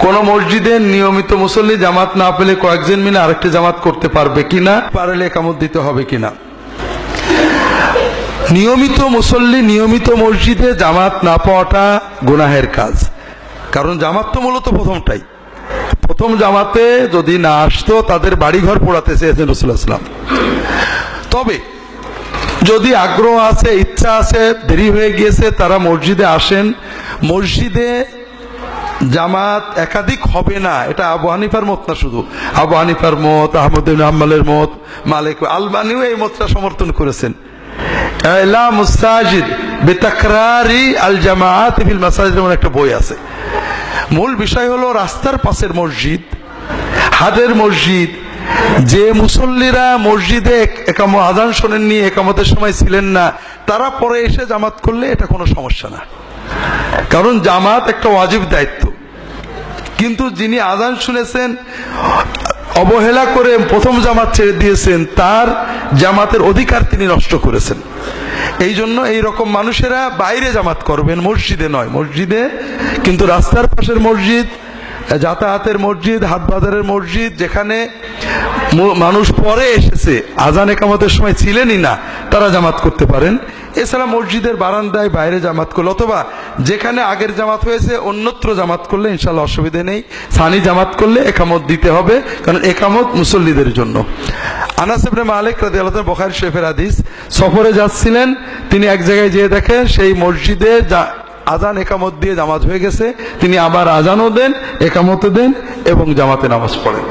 কোন মসজিদে নিয়মিত মুসল্লি জামাত না পেলে কয়েকজন মিলে আরেকটি জামাত করতে পারবে কিনা, পারলে একামত দিতে হবে কিনা? নিয়মিত মুসল্লি নিয়মিত মসজিদে জামাত না পাওয়াটা গুনাহের কাজ। কারণ জামাত তো মূলত প্রথমটাই, প্রথম জামাতে যদি না আসতো তাদের বাড়িঘর পোড়াতে চেয়েছেন রাসূলুল্লাহ সাল্লাল্লাহু আলাইহি ওয়াসাল্লাম। তবে যদি আগ্রহ আছে, ইচ্ছা আছে, দেরি হয়ে গিয়েছে, তারা মসজিদে আসেন। মসজিদে জামাত একাধিক হবে না, এটা আবু হানিফার মত না, শুধু আবু হানিফার মত, আহমদ ইবনে হাম্বলের মত, মালিক আলবানীও এই মতটা সমর্থন করেছেন। ইলা মুসাজিদ বিতাকরারি আল জামাআত ফিল মাসাজিদ এমন একটা বই আছে। মূল বিষয় হলো রাস্তার পাশের মসজিদ, হাটের মসজিদ, যে মুসল্লিরা মসজিদে আযান শোনেননি, একামতের সময় ছিলেন না, তারা পরে এসে জামাত করলে এটা কোনো সমস্যা না। কারণ জামাত একটা ওয়াজিব দায়িত্ব। কিন্তু যিনি আযান শুনেছেন, অবহেলা করে প্রথম জামাত ছেড়ে দিয়েছেন, তার জামাতের অধিকার তিনি নষ্ট করেছেন। এই জন্য এইরকম মানুষেরা বাইরে জামাত করবেন, মসজিদে নয়। মসজিদে কিন্তু রাস্তার পাশের মসজিদ, যাতায়াতের মসজিদ, হাট বাজারের মসজিদ, যেখানে মানুষ পরে এসেছে, আযান একামতের সময় ছিলেনই না, তারা জামাত করতে পারেন। এছাড়া মসজিদের বারান্দায় বাইরে জামাত করলে, অথবা যেখানে আগের জামাত হয়েছে অন্যত্র জামাত করলে ইনশাআল্লাহ অসুবিধা নেই। সানি জামাত করলে একামত দিতে হবে, কারণ একামত মুসল্লিদের জন্য। আনাস ইবনে মালিক রাদিয়াল্লাহু আনহু, বুখারী শরীফের হাদিস, সফরে যাচ্ছিলেন, তিনি এক জায়গায় যেয়ে দেখেন সেই মসজিদে আযান একামত দিয়ে জামাত হয়ে গেছে। তিনি আবার আযানও দেন, একামতও দেন এবং জামাতে নামাজ পড়েন।